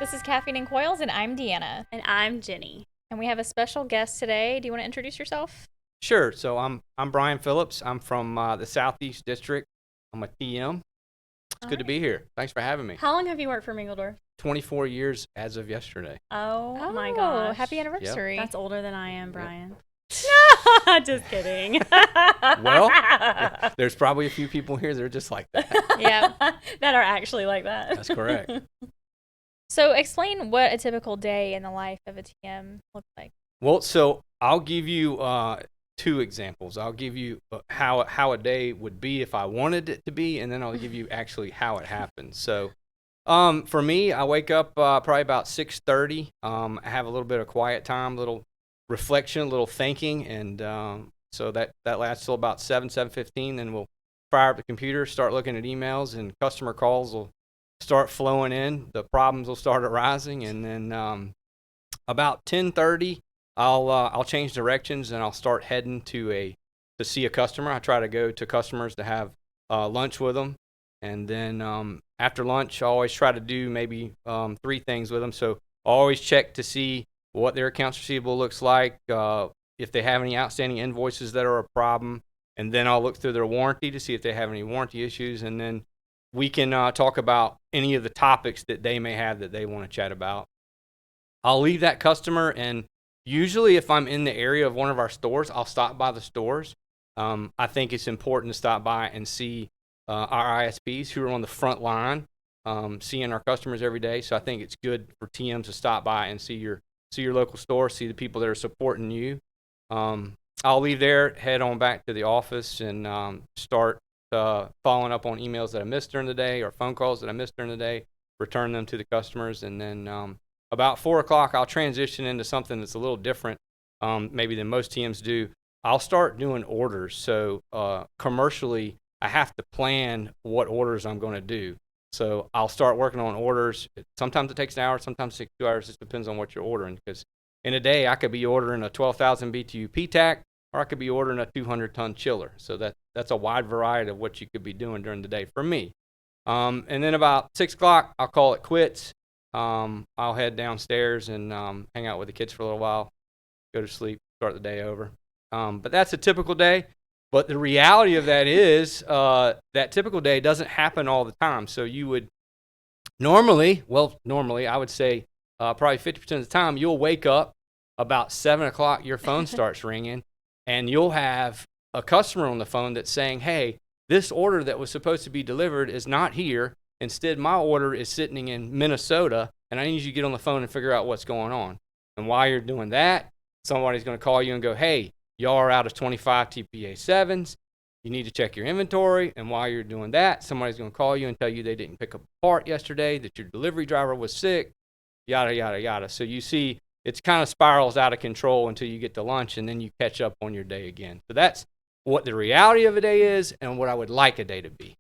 This is Caffeine and Coils, and I'm Deanna. And I'm Jenny. And we have a special guest today. Do you want to introduce yourself? Sure. So I'm Brian Phillips. I'm from the Southeast District. I'm a TM. It's good to be here. Thanks for having me. How long have you worked for Mingledorf? 24 years as of yesterday. Oh my gosh. Happy anniversary. That's older than I am, Brian. Just kidding. Well, there's probably a few people here that are just like that. Yeah. That are actually like that. That's correct. So explain what a typical day in the life of a TM looks like. Well, so I'll give you two examples. I'll give you how a day would be if I wanted it to be, and then I'll give you actually how it happens. So for me, I wake up probably about 6:30. I have a little bit of quiet time, little reflection, a little thinking, and so that lasts till about 7:15. Then we'll fire up the computer, start looking at emails, and customer calls will start flowing in. The problems will start arising, and then about 10:30, I'll change directions and I'll start heading to see a customer. I try to go to customers to have lunch with them, and then after lunch, I always try to do maybe 3 things with them. So I always check to see what their accounts receivable looks like, if they have any outstanding invoices that are a problem, and then I'll look through their warranty to see if they have any warranty issues, and then we can talk about any of the topics that they may have that they want to chat about. I'll leave that customer, and usually if I'm in the area of one of our stores, I'll stop by the stores. I think it's important to stop by and see our ISPs who are on the front line, seeing our customers every day. So I think it's good for TMs to stop by and see your local store, see the people that are supporting you. I'll leave there, head on back to the office, and start following up on emails that I missed during the day or phone calls that I missed during the day, return them to the customers, and then about 4 o'clock, I'll transition into something that's a little different maybe than most TMs do. I'll start doing orders. So commercially, I have to plan what orders I'm going to do. So I'll start working on orders. Sometimes it takes an hour, sometimes it takes 2 hours. It just depends on what you're ordering, because in a day, I could be ordering a 12,000 BTU PTAC, or I could be ordering a 200-ton chiller. So that's a wide variety of what you could be doing during the day for me. And then about 6 o'clock, I'll call it quits. I'll head downstairs and hang out with the kids for a little while, go to sleep, start the day over. But that's a typical day. But the reality of that is that typical day doesn't happen all the time. So you would normally, I would say probably 50% of the time, you'll wake up about 7 o'clock, your phone starts ringing, and you'll have a customer on the phone that's saying, hey, this order that was supposed to be delivered is not here. Instead, my order is sitting in Minnesota, and I need you to get on the phone and figure out what's going on. And while you're doing that, somebody's going to call you and go, hey, y'all are out of 25 TPA 7s. You need to check your inventory. And while you're doing that, somebody's going to call you and tell you they didn't pick up a part yesterday, that your delivery driver was sick, yada, yada, yada. So you see, it's kind of spirals out of control until you get to lunch, and then you catch up on your day again. So that's what the reality of a day is and what I would like a day to be.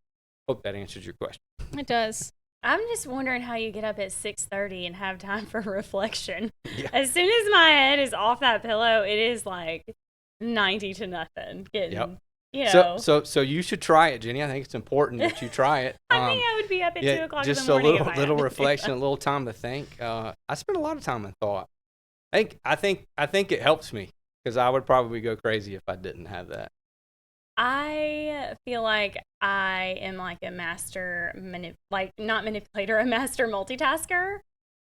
Hope that answers your question. It does. I'm just wondering how you get up at 6:30 and have time for reflection. Yeah. As soon as my head is off that pillow, it is like 90 to nothing. Getting, you know. So you should try it, Jenny. I think it's important that you try it. I think I would be up at 2 o'clock in the just morning. a little reflection, a little time to think. I spend a lot of time in thought. I think it helps me, because I would probably go crazy if I didn't have that. I feel like I am like a master, not manipulator, a master multitasker,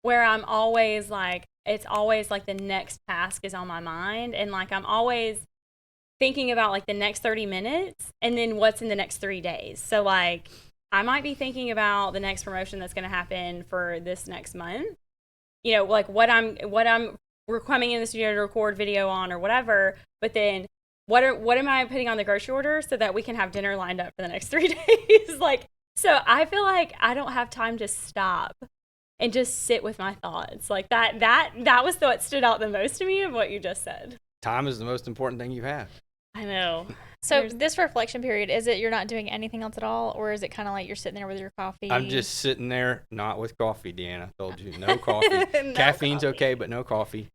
where I'm always like, it's always like the next task is on my mind. And like, I'm always thinking about like the next 30 minutes and then what's in the next 3 days. So like, I might be thinking about the next promotion that's going to happen for this next month, you know, like we're coming in the studio to record video on or whatever, but then what am I putting on the grocery order so that we can have dinner lined up for the next 3 days? Like, so I feel like I don't have time to stop and just sit with my thoughts. Like that was what stood out the most to me of what you just said. Time is the most important thing you have. I know. So this reflection period, is it you're not doing anything else at all, or is it kind of like you're sitting there with your coffee? I'm just sitting there, not with coffee, Deanna. I told you, no coffee. No Caffeine's coffee. okay, but no coffee.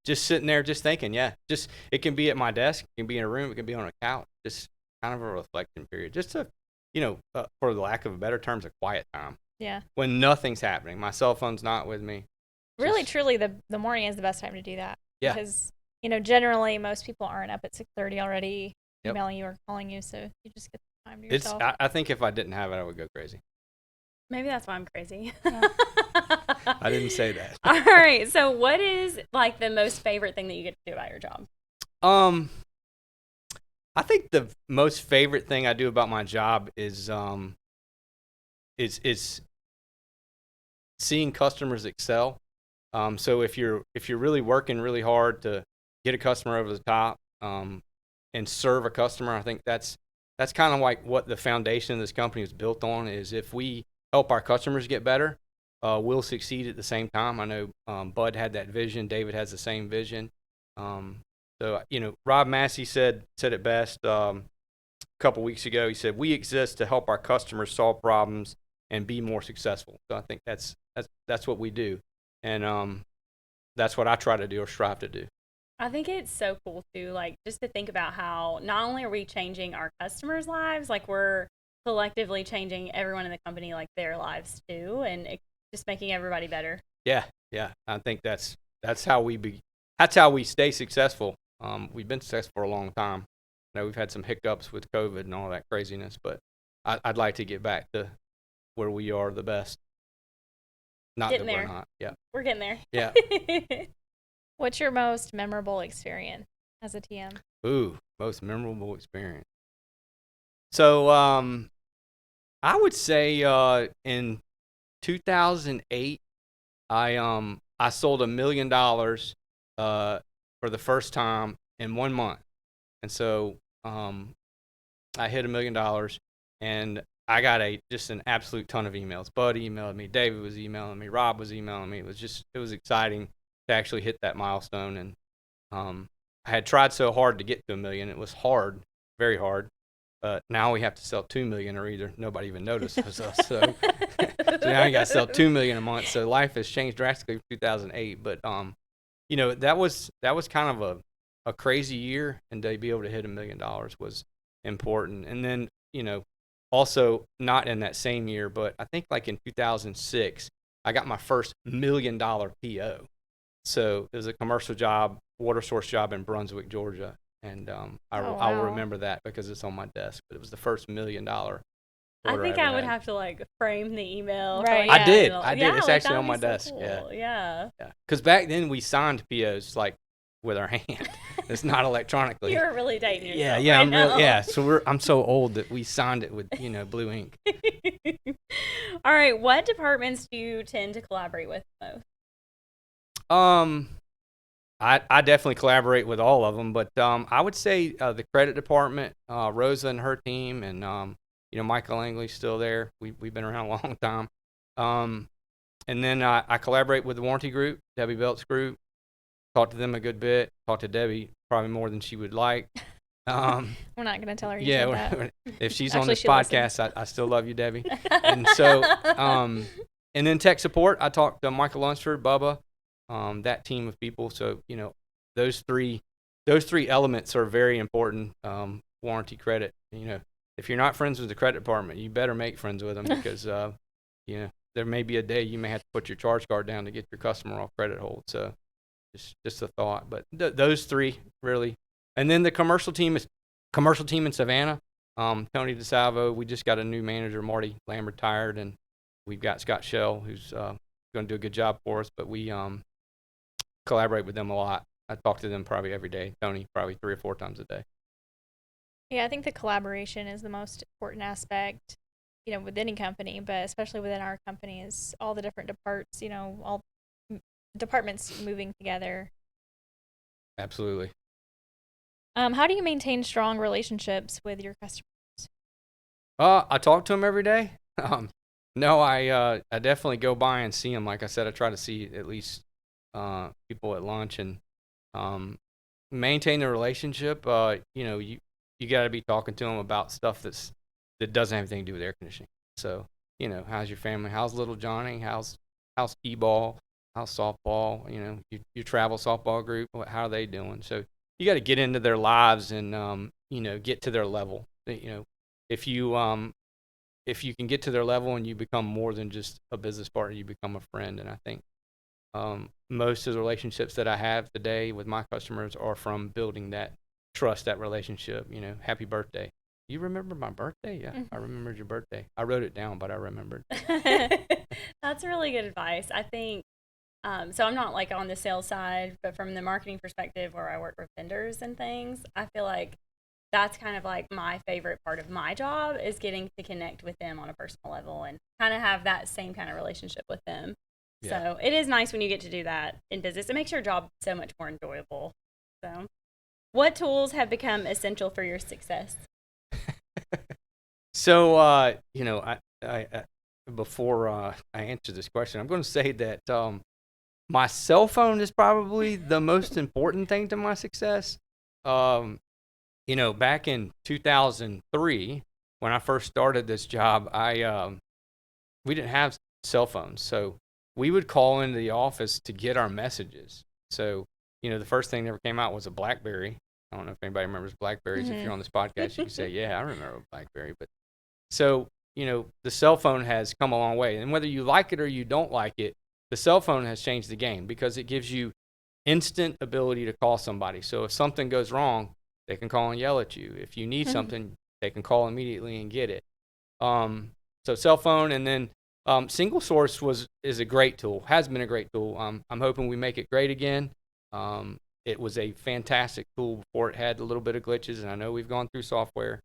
Just sitting there, just thinking. Yeah, just it can be at my desk, it can be in a room, it can be on a couch. Just kind of a reflection period, just to, for the lack of a better terms, a quiet time. Yeah. when nothing's happening. My cell phone's not with me. Really, Just- truly, the morning is the best time to do that. Yeah. Because, generally most people aren't up at 6:30 already Yep. emailing you or calling you, so you just get the time to It's. yourself. I think if I didn't have it, I would go crazy. Maybe that's why I'm crazy. Yeah. I didn't say that. All right. So what is like the most favorite thing that you get to do about your job? I think the most favorite thing I do about my job is seeing customers excel. So if you're really working really hard to get a customer over the top and serve a customer, I think that's kind of like what the foundation of this company is built on. Is if we help our customers get better, we'll succeed at the same time. I know Bud had that vision. David has the same vision. So Rob Massey said it best a couple weeks ago. He said, "We exist to help our customers solve problems and be more successful." So I think that's what we do, and that's what I try to do or strive to do. I think it's so cool too, like just to think about how not only are we changing our customers' lives, like we're collectively changing everyone in the company, like their lives too, and just making everybody better. Yeah. I think that's how that's how we stay successful. We've been successful for a long time. I know we've had some hiccups with COVID and all that craziness, but I'd like to get back to where we are the best. Not Getting that there. we're not. Yeah. We're getting there. Yeah. What's your most memorable experience as a TM? Ooh, most memorable experience. So I would say in 2008, I sold $1 million for the first time in 1 month, and so I hit $1 million, and I got just an absolute ton of emails. Bud emailed me, David was emailing me, Rob was emailing me. It was exciting to actually hit that milestone, and I had tried so hard to get to $1 million. It was hard, very hard. Now we have to sell 2 million, or either nobody even notices us. So, so now I got to sell 2 million a month. So life has changed drastically from 2008. But that was kind of a crazy year, and to be able to hit $1 million was important. And then also not in that same year, but I think like in 2006, I got my first $1 million PO. So it was a commercial job, water source job in Brunswick, Georgia. And I will remember that because it's on my desk. But it was the first $1 million order I think ever I would had. have to like frame the email. Right, Like, I did. Yeah, It's like, actually that on my would be so desk. cool. Yeah. Yeah. Because back then we signed POs like with our hand. It's not electronically. You're really dating yourself. Yeah. right I'm now. yeah. So I'm so old that we signed it with blue ink. All right. What departments do you tend to collaborate with most? I definitely collaborate with all of them, but I would say the credit department, Rosa and her team, and Michael Langley's still there. We've been around a long time. And then I collaborate with the warranty group, Debbie Belt's group. Talk to them a good bit. Talk to Debbie probably more than she would like. We're not going to tell her you said that. If she's on Actually, this she podcast, I still love you, Debbie. And so, and then tech support, I talked to Michael Lunsford, Bubba, that team of people. So, those three elements are very important. Warranty, credit. If you're not friends with the credit department, you better make friends with them because, there may be a day you may have to put your charge card down to get your customer off credit hold. So, just a thought. But those three really. And then the commercial team in Savannah. Tony DeSalvo. We just got a new manager, Marty Lamb retired, and we've got Scott Shell, who's going to do a good job for us. But we collaborate with them a lot. I talk to them probably every day. Tony probably 3 or 4 times a day. Yeah, I think the collaboration is the most important aspect, with any company, but especially within our company is all the different all departments moving together. Absolutely. How do you maintain strong relationships with your customers? I talk to them every day. No, I definitely go by and see them. Like I said, I try to see at least people at lunch and maintain the relationship. You got to be talking to them about stuff that doesn't have anything to do with air conditioning. So, how's your family? How's little Johnny? How's t-ball? How's softball? Your travel softball group. How are they doing? So you got to get into their lives and get to their level. If if you can get to their level and you become more than just a business partner, you become a friend. And I think most of the relationships that I have today with my customers are from building that trust, that relationship. Happy birthday. You remember my birthday? Yeah, I remembered your birthday. I wrote it down, but I remembered. That's really good advice. I think, so I'm not like on the sales side, but from the marketing perspective where I work with vendors and things, I feel like that's kind of like my favorite part of my job is getting to connect with them on a personal level and kind of have that same kind of relationship with them. Yeah. So it is nice when you get to do that in business. It makes your job so much more enjoyable. So what tools have become essential for your success? So, I before I answer this question, I'm going to say that my cell phone is probably the most important thing to my success. Back in 2003, when I first started this job, we didn't have cell phones, so we would call into the office to get our messages. So, the first thing that ever came out was a BlackBerry. I don't know if anybody remembers BlackBerries. Mm-hmm. If you're on this podcast, you can say, yeah, I remember BlackBerry. But so, the cell phone has come a long way. And whether you like it or you don't like it, the cell phone has changed the game because it gives you instant ability to call somebody. So if something goes wrong, they can call and yell at you. If you need something, they can call immediately and get it. So cell phone, and then single source is a great tool, has been a great tool. I'm hoping we make it great again. It was a fantastic tool before it had a little bit of glitches, and I know we've gone through software.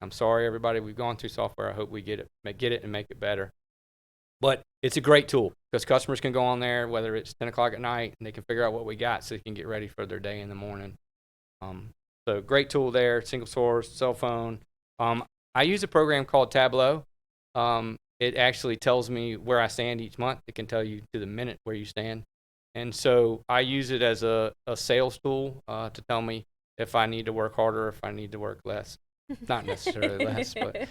I'm sorry, everybody, we've gone through software. I hope we get it and make it better. But it's a great tool because customers can go on there, whether it's 10 o'clock at night, and they can figure out what we got so they can get ready for their day in the morning. So great tool there, single source, cell phone. I use a program called Tableau. It actually tells me where I stand each month. It can tell you to the minute where you stand. And so I use it as a sales tool to tell me if I need to work harder, if I need to work less. Not necessarily less, but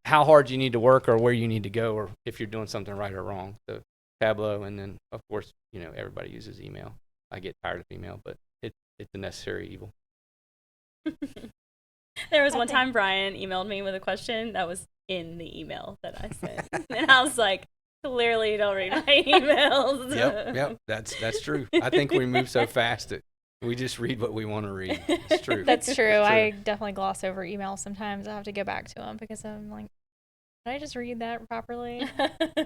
how hard you need to work or where you need to go or if you're doing something right or wrong. So Tableau, and then, of course, everybody uses email. I get tired of email, but it's a necessary evil. There was one time Brian emailed me with a question that was in the email that I sent. And I was like, clearly you don't read my emails. Yep, that's true. I think we move so fast that we just read what we want to read. It's true. That's true. I definitely gloss over emails sometimes. I have to go back to them because I'm like, did I just read that properly?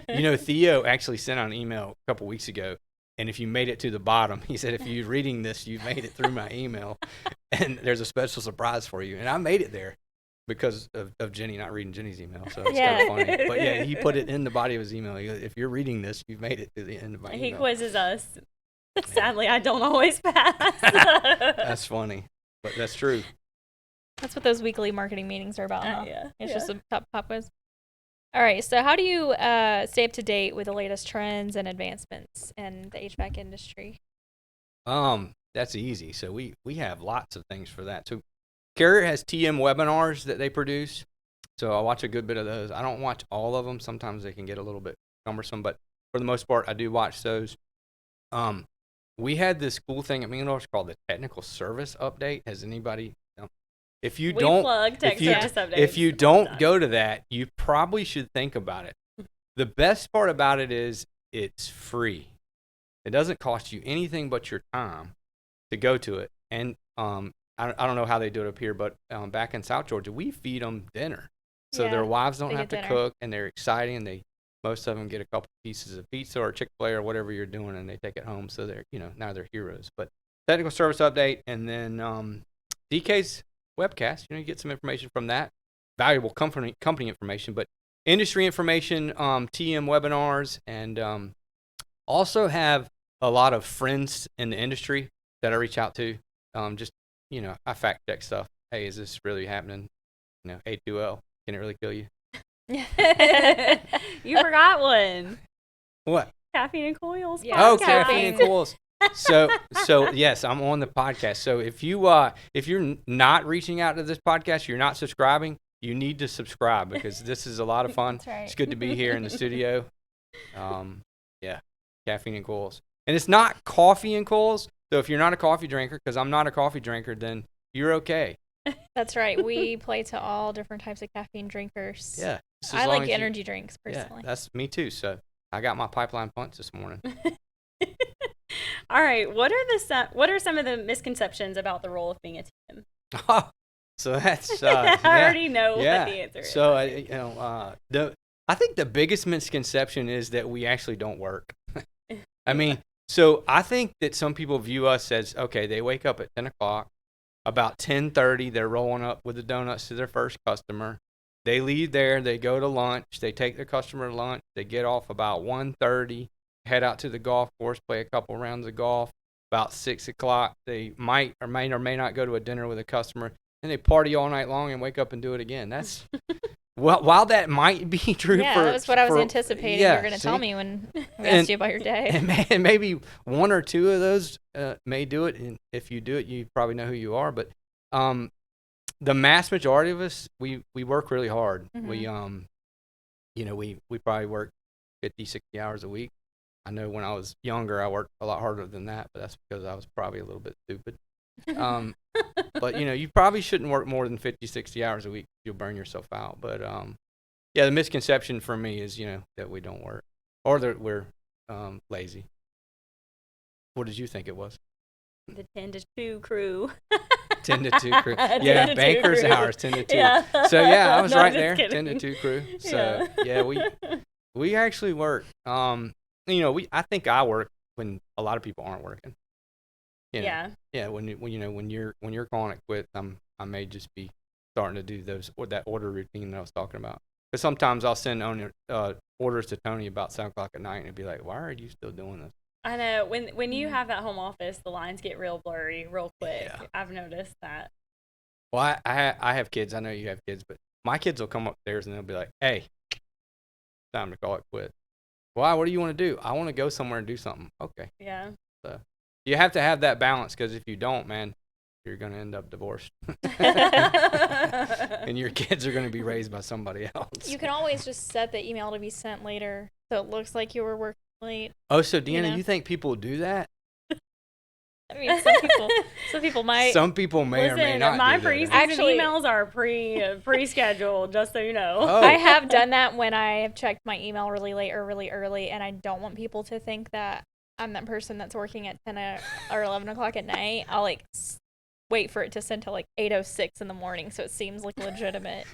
Theo actually sent out an email a couple weeks ago, and if you made it to the bottom, he said, if you're reading this, you made it through my email, and there's a special surprise for you. And I made it there because of Jenny not reading Jenny's email, so it's kind of funny. But yeah, he put it in the body of his email. He goes, if you're reading this, you've made it to the end of my email. He quizzes us. Sadly, I don't always pass. That's funny, but that's true. That's what those weekly marketing meetings are about, huh? Yeah. It's just a pop quiz. All right, so how do you stay up to date with the latest trends and advancements in the HVAC industry? That's easy. So we have lots of things for that. So Carrier has TM webinars that they produce. So I watch a good bit of those. I don't watch all of them. Sometimes they can get a little bit cumbersome, but for the most part, I do watch those. We had this cool thing at Mingledorff's called the Technical Service Update. Has anybody? If you don't go to that, you probably should think about it. The best part about it is it's free. It doesn't cost you anything but your time to go to it. And I don't know how they do it up here, but back in South Georgia, we feed them dinner. So their wives don't have to cook, and they're exciting, and most of them get a couple pieces of pizza or Chick-fil-A or whatever you're doing, and they take it home. So they're, now they're heroes. But Technical Service Update, and then DK's webcast. You get some information from that, valuable company information, but industry information, TM webinars, and also have a lot of friends in the industry that I reach out to. I fact check stuff. Hey, is this really happening? A2L, can it really kill you? You forgot one. What? Caffeine and Coils. Yeah. Oh, Caffeine and Coils. So yes, I'm on the podcast. So if you're not reaching out to this podcast, you're not subscribing, you need to subscribe because this is a lot of fun. That's right. It's good to be here in the studio. Caffeine and Coils. And it's not coffee and Coils. So if you're not a coffee drinker, because I'm not a coffee drinker, then you're okay. That's right. We play to all different types of caffeine drinkers. Yeah. Just I as long like as you- energy drinks personally. Yeah, that's me too. So I got my pipeline punch this morning. All right. What are some of the misconceptions about the role of being a team? So that's I yeah, already know yeah. what the answer is. So I think the biggest misconception is that we actually don't work. I mean, so I think that some people view us as, okay, they wake up at 10 o'clock. About 10:30, they're rolling up with the donuts to their first customer. They leave there. They go to lunch. They take their customer to lunch. They get off about 1:30, head out to the golf course, play a couple rounds of golf. About 6 o'clock, they might or may not go to a dinner with a customer. Then they party all night long and wake up and do it again. That's well, while that might be true Yeah, for that was what I was for- anticipating yeah, you were going to tell see? me when we And- asked you about your day. And maybe one or two of those may do it. And if you do it, you probably know who you are. But the mass majority of us, we work really hard. Mhm. We probably work 50, 60 hours a week. I know when I was younger, I worked a lot harder than that, but that's because I was probably a little bit stupid. But you probably shouldn't work more than 50, 60 hours a week. You'll burn yourself out. But yeah, the misconception for me is, that we don't work or that we're lazy. What did you think it was? The 10 to 2 crew. 10 to 2 crew. 10 Yeah, to 2 banker's crew. hours, 10 to 2. Yeah. So yeah, I was No, right just there, kidding. 10 to 2 crew. So yeah, we actually work. I think I work when a lot of people aren't working. Yeah. Yeah, when you're calling it quits, I may just be starting to do that order routine that I was talking about. Because sometimes I'll send orders to Tony about 7 o'clock at night and it'd be like, why are you still doing this? I know. When you have that home office, the lines get real blurry real quick. Yeah. I've noticed that. Well, I have kids. I know you have kids, but my kids will come upstairs and they'll be like, hey, time to call it quits. Why? What do you want to do? I want to go somewhere and do something. Okay. Yeah. So you have to have that balance, because if you don't, man, you're going to end up divorced. And your kids are going to be raised by somebody else. You can always just set the email to be sent later, so it looks like you were working late. Oh, so Deanna, know. you think people do that? I mean, some people might. Some people may or may Listen, not my do that. pre-season Actually- emails are pre-scheduled, just so you know. Oh. I have done that when I have checked my email really late or really early, and I don't want people to think that I'm that person that's working at 10 or 11 o'clock at night. I'll wait for it to send till 8:06 in the morning, so it seems legitimate.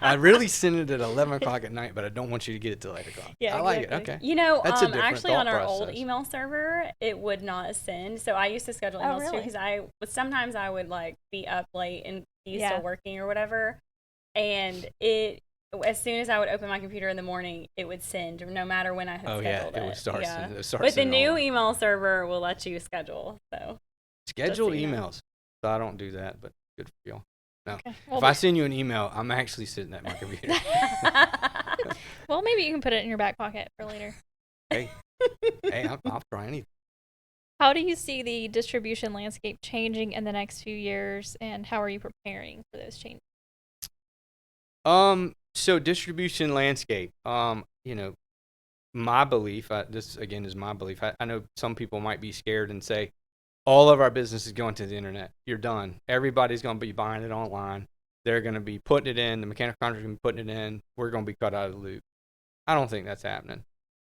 I really send it at 11 o'clock at night, but I don't want you to get it till 8 o'clock. Yeah, I like exactly. it. Okay. You know, That's a different actually on thought our old process. email server, it would not send. So I used to schedule Oh, emails too, really? because sometimes I would be up late and be Yeah. still working or whatever. And as soon as I would open my computer in the morning, it would send no matter when I had Oh, yeah. scheduled It would start Yeah. sending- it starts But the sending new all- email server will let you schedule. So Schedule Just so you know. emails. So I don't do that, but good for y'all. No. Okay. If I send you an email, I'm actually sitting at my computer. Well, maybe you can put it in your back pocket for later. Hey, I'll try anything. How do you see the distribution landscape changing in the next few years, and how are you preparing for those changes? So distribution landscape, my belief, this again is my belief. I know some people might be scared and say, all of our business is going to the internet. You're done. Everybody's going to be buying it online. They're going to be putting it in. The mechanical contractor's going to be putting it in. We're going to be cut out of the loop. I don't think that's happening.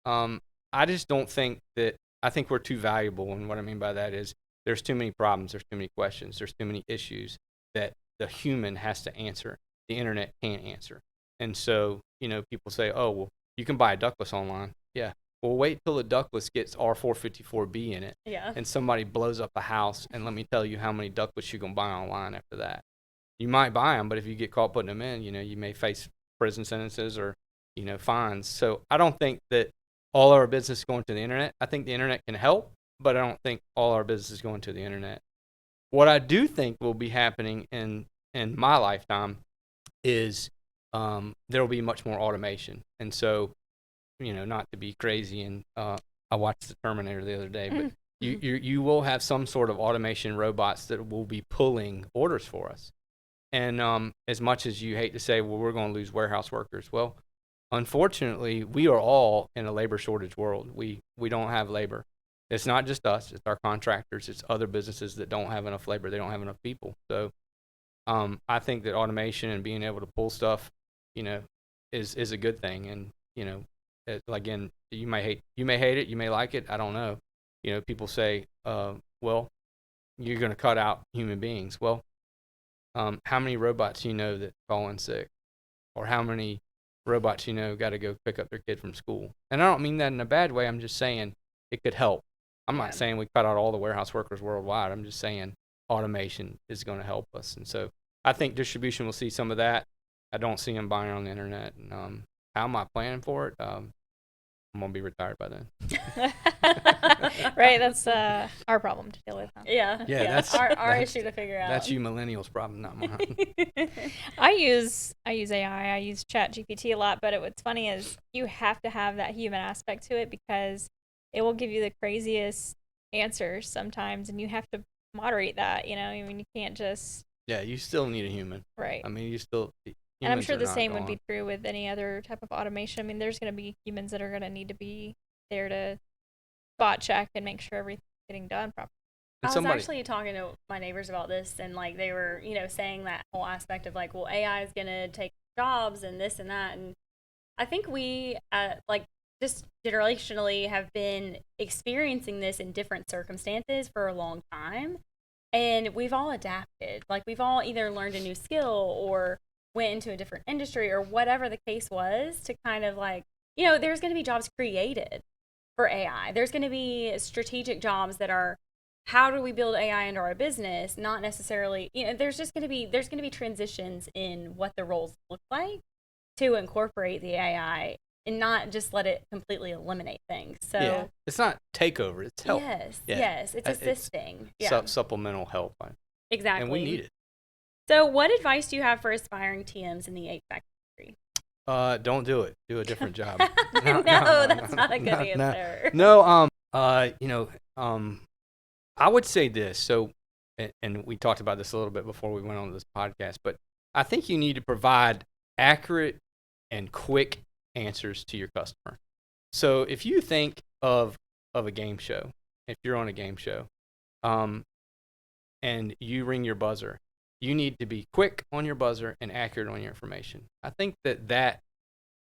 I just don't think that. I think we're too valuable, and what I mean by that is there's too many problems, there's too many questions, there's too many issues that the human has to answer. The internet can't answer. And so, people say, oh, well, you can buy a ductless online. Yeah. Well, wait till the ductless gets R454B in it, yeah. and somebody blows up a house, and let me tell you how many ductless you're going to buy online after that. You might buy them, but if you get caught putting them in, you may face prison sentences or, fines. So I don't think that all our business is going to the internet. I think the internet can help, but I don't think all our business is going to the internet. What I do think will be happening in my lifetime is there will be much more automation. And so, not to be crazy, and I watched the Terminator the other day, but you will have some sort of automation robots that will be pulling orders for us. And as much as you hate to say, well, we're going to lose warehouse workers, well, unfortunately, we are all in a labor shortage world. We don't have labor. It's not just us. It's our contractors. It's other businesses that don't have enough labor. They don't have enough people. So I think that automation and being able to pull stuff, is a good thing. And again, you may hate it, you may like it, I don't know. People say, well, you're going to cut out human beings. Well, how many robots that call in sick, or how many robots got to go pick up their kid from school? And I don't mean that in a bad way. I'm just saying it could help. I'm not saying we cut out all the warehouse workers worldwide. I'm just saying automation is going to help us. And so I think distribution will see some of that. I don't see them buying on the internet. And how am I planning for it? I'm going to be retired by then. Right, that's our problem to deal with. Huh? Yeah, that's our issue to figure out. That's you millennials' problem, not mine. I use AI. I use ChatGPT a lot, but what's funny is you have to have that human aspect to it, because it will give you the craziest answers sometimes, and you have to moderate that. I mean, you can't just. Yeah, you still need a human. Right. I mean, you still. And I'm sure the same would be true with any other type of automation. I mean, there's going to be humans that are going to need to be there to spot check and make sure everything's getting done properly. I was actually talking to my neighbors about this, and they were, saying that whole aspect of well, AI is going to take jobs and this and that. And I think we, just generationally have been experiencing this in different circumstances for a long time. And we've all adapted. We've all either learned a new skill or went into a different industry or whatever the case was to kind of there's going to be jobs created for AI. There's going to be strategic jobs that are, how do we build AI into our business? Not necessarily, there's going to be transitions in what the roles look like to incorporate the AI and not just let it completely eliminate things. So it's not takeover, it's help. Yes, it's assisting. Supplemental help. Exactly. And we need it. So what advice do you have for aspiring TMs in the HVAC industry? Don't do it. Do a different job. No, that's not a good answer. No, I would say this. So, and we talked about this a little bit before we went on this podcast, but I think you need to provide accurate and quick answers to your customer. So if you think of a game show, if you're on a game show, and you ring your buzzer, you need to be quick on your buzzer and accurate on your information. I think that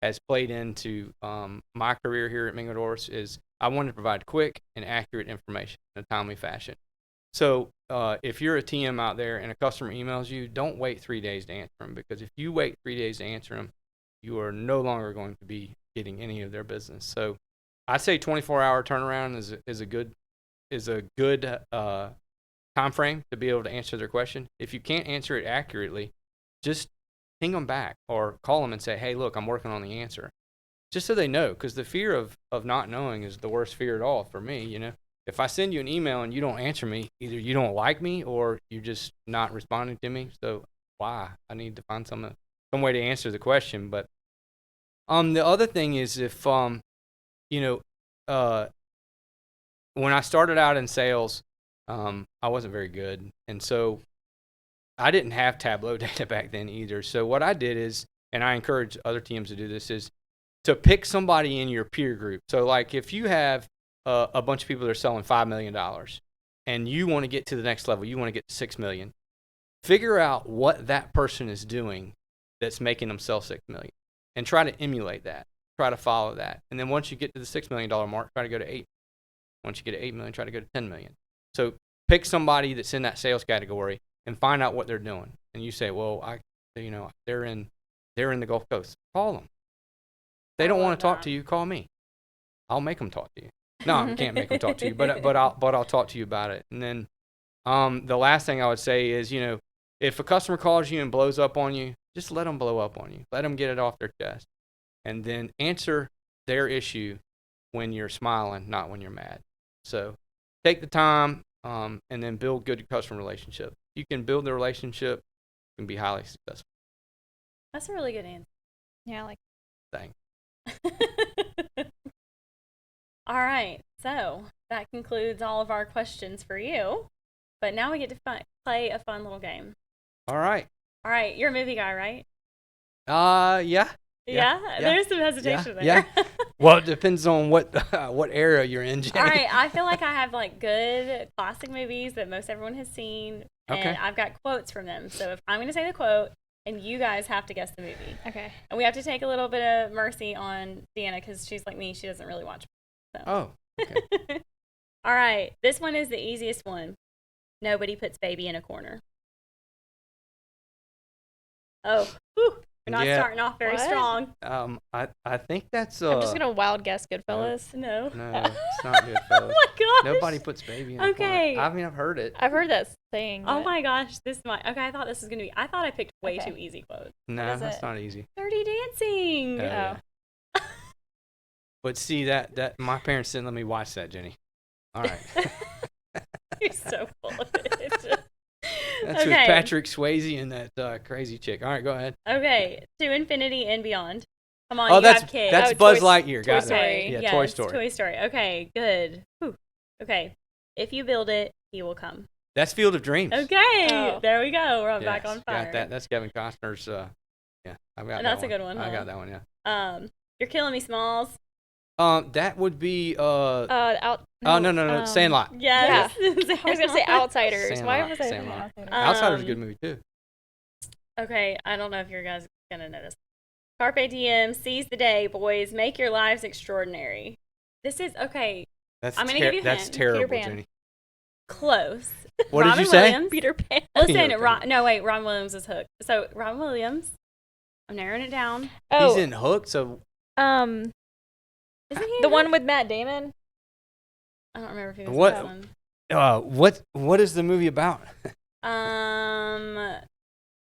has played into my career here at Mingador's. Is I want to provide quick and accurate information in a timely fashion. So if you're a TM out there and a customer emails you, don't wait 3 days to answer them, because if you wait 3 days to answer them, you are no longer going to be getting any of their business. So I say 24-hour turnaround is a good time frame to be able to answer their question. If you can't answer it accurately, just ping them back or call them and say, hey, look, I'm working on the answer. Just so they know, because the fear of not knowing is the worst fear at all for me. If I send you an email and you don't answer me, either you don't like me or you're just not responding to me. So why? I need to find some way to answer the question. But the other thing is, if when I started out in sales, I wasn't very good, and so I didn't have Tableau data back then either. So what I did is, and I encourage other teams to do this, is to pick somebody in your peer group. So if you have a bunch of people that are selling $5 million and you want to get to the next level, you want to get to $6 million, figure out what that person is doing that's making them sell $6 million and try to emulate that, try to follow that. And then once you get to the $6 million mark, try to go to 8. Once you get to 8 million, try to go to 10 million. So pick somebody that's in that sales category and find out what they're doing. And you say, well, they're in the Gulf Coast. Call them. If they don't want to talk to you, call me. I'll make them talk to you. No, I can't make them talk to you, but I'll talk to you about it. And then the last thing I would say is, if a customer calls you and blows up on you, just let them blow up on you. Let them get it off their chest. And then answer their issue when you're smiling, not when you're mad. So take the time and then build good customer relationship. You can build the relationship, you can be highly successful. That's a really good answer. Yeah, like. Thanks. All right, so that concludes all of our questions for you. But now we get to play a fun little game. All right. You're a movie guy, right? Yeah. Yeah? There's some hesitation there. Yeah. Well, it depends on what era you're in, Jenny. All right, I feel like I have good classic movies that most everyone has seen, and I've got quotes from them. So if I'm going to say the quote and you guys have to guess the movie. Okay. And we have to take a little bit of mercy on Deanna because she's like me. She doesn't really watch. So. Oh, okay. All right. This one is the easiest one. Nobody puts baby in a corner. Oh, whew. We're not starting off very What? strong. I think that's I'm just gonna wild guess Goodfellas. No. No, it's not Goodfellas. Oh my gosh. Nobody puts baby in a Okay. corner. I mean, I've heard it. I've heard that saying. Oh but- my gosh. This might. Okay, I thought this was gonna be. I thought I picked way Okay. too easy quotes. No, is that's it? not easy. Dirty Dancing. Oh, yeah. Oh. But see that my parents didn't let me watch that, Jenny. All right. You're so full of it. That's with Patrick Swayze and that crazy chick. All right, go ahead. Okay. To Infinity and Beyond. Come on, Oh, you that's have kids. that's Oh, Buzz Toy Lightyear. Got Story. that. Yeah, Yes, Toy Story. Toy Story. Okay, good. Whew. Okay. If you build it, he will come. That's Field of Dreams. Okay. Oh. There we go. We're back Yes, on fire. Got that. That's Kevin Costner's. Yeah, I've got that That's a one. good one, I huh? got that one. Yeah. You're killing me, Smalls. That would be Out. no, Sandlot. Yes. I was gonna say Outsiders. Why Sandlot, was I saying Sandlot. Outsiders? Outsiders is a good movie too. Okay, I don't know if you guys are gonna notice. Carpe diem, seize the day, boys. Make your lives extraordinary. This is okay. That's I'm gonna give you a that's hint. terrible, Pan. Jenny. Close. What Robin did you say? Williams. Peter Pan. Listen, Peter Pan. no wait, Ron Williams is Hook. So Ron Williams. I'm narrowing it down. Oh, He's in Hook, so Isn't he the in one Hook? with Matt Damon. I don't remember if he was What- in that one. what is the movie about?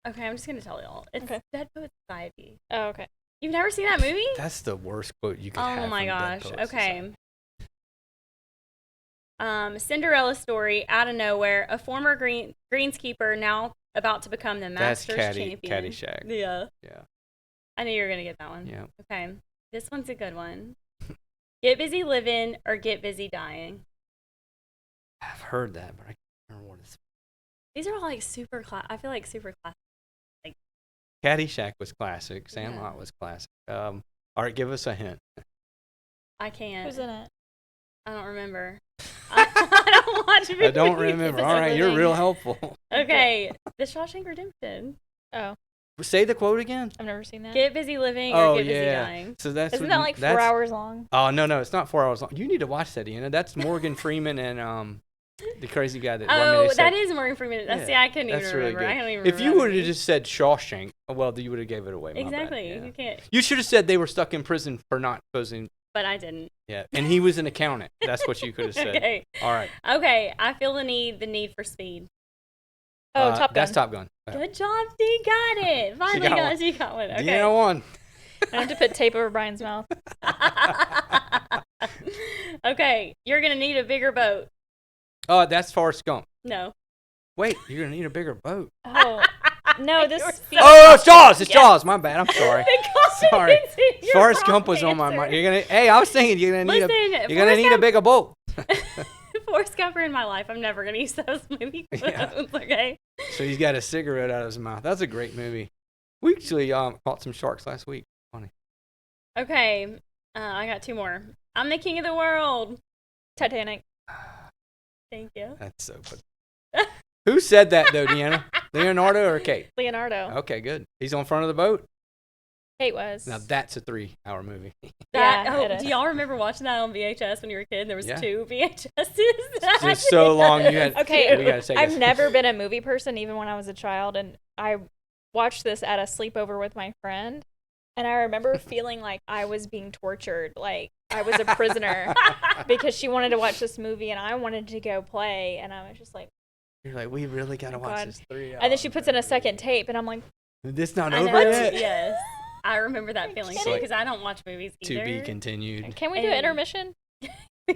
Okay, I'm just gonna tell y'all. It's Okay. Dead Poet Society. Oh, okay. You've never seen that movie? That's the worst quote you could have. Oh my from Dead gosh. Poets Okay. Society. Cinderella story. Out of nowhere, a former greenskeeper now about to become the That's Masters champion. Caddyshack. Yeah, Yeah. I knew you were gonna get that one. Yeah. Okay, this one's a good one. Get busy living or get busy dying. I've heard that, but I can't remember what it's. These are all like super class. I feel like super class. Caddyshack was classic. Yeah. Sandlot was classic. All right, give us a hint. I can't. Who's in it? I don't remember. I don't watch movies. I don't remember. All right, you're real helpful. Okay, The Shawshank Redemption. Oh, Say the quote again. I've never seen that. Get busy living or Oh get busy yeah. dying. So that's Isn't what that you- like 4 that's- hours long? Oh no, it's not 4 hours long. You need to watch that, Deanna. That's Morgan Freeman and the crazy guy that. Oh, that is Morgan Freeman. Yeah, See, I couldn't that's even really remember. I good. don't even If you remember. would have just said Shawshank, well, you would have gave it away. My bad. Exactly. Yeah. You can't. You should have said they were stuck in prison for not posing. But I didn't. Yeah, and he was an accountant. That's what you could have said. Okay. All right. Okay. I feel the need for speed. Oh, Top Gun. That's Top Gun. Good job, Dee. Got it. Finally got one. She got one. Okay. Deanna won. I have to put tape over Brian's mouth. Okay. You're gonna need a bigger boat. That's Forrest Gump. No. Wait, you're gonna need a bigger boat. Oh, no, this. You're so- Oh, it's Jaws. It's Yes. Jaws. My bad. I'm sorry. Sorry. Your Forrest wrong Gump was on my answer. mind. Hey, I was thinking you're gonna need Listen, you're gonna need a bigger boat. Forrest Gump are in my life. I'm never gonna use those movie quotes. Yeah. Okay. So he's got a cigarette out of his mouth. That's a great movie. We actually caught some sharks last week. Funny. Okay. I got two more. I'm the king of the world. Titanic. Thank you. That's so funny. Who said that though, Deanna? Leonardo or Kate? Leonardo. Okay, good. He's on front of the boat. Kate was. Now that's a 3-hour movie. Yeah, it is. Do y'all remember watching that on VHS when you were a kid? There was Yeah. 2 VHSs. It's just so long. You had. Okay, we gotta take I've it. never been a movie person, even when I was a child, and I watched this at a sleepover with my friend, and I remember feeling like I was being tortured, like I was a prisoner, because she wanted to watch this movie, and I wanted to go play, and I was just like, You're like, we really gotta Oh, watch God. this 3 hours. and then she puts in a second tape, and I'm like, This not I over know. yet. Yes. I remember that feeling too kidding? because I don't watch movies either. To be continued. can we do an And- intermission?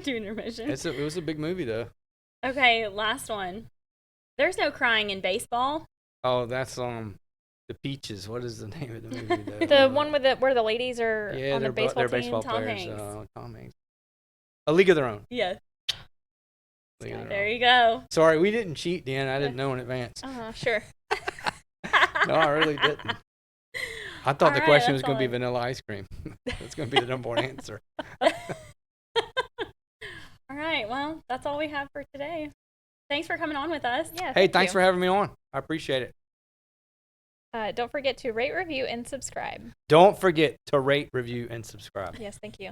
Do intermission. It was a big movie though. Okay, last one. There's no crying in baseball. Oh, that's the Peaches. What is the name of the movie though? The one with where the ladies are yeah, on they're the baseball they're team. baseball Tom players. Hanks. Tom Hanks. A League of Their Own. Yeah. League of Their There Own. you go. Sorry, we didn't cheat, Dan. I didn't know in advance. Sure. No, I really didn't. I thought All the right, question was that's going to be all I- vanilla ice cream. That's going to be the number one answer. All right. Well, that's all we have for today. Thanks for coming on with us. Yeah. Hey, thank thanks you. for having me on. I appreciate it. Don't forget to rate, review, and subscribe. Don't forget to rate, review, and subscribe. Yes, thank you.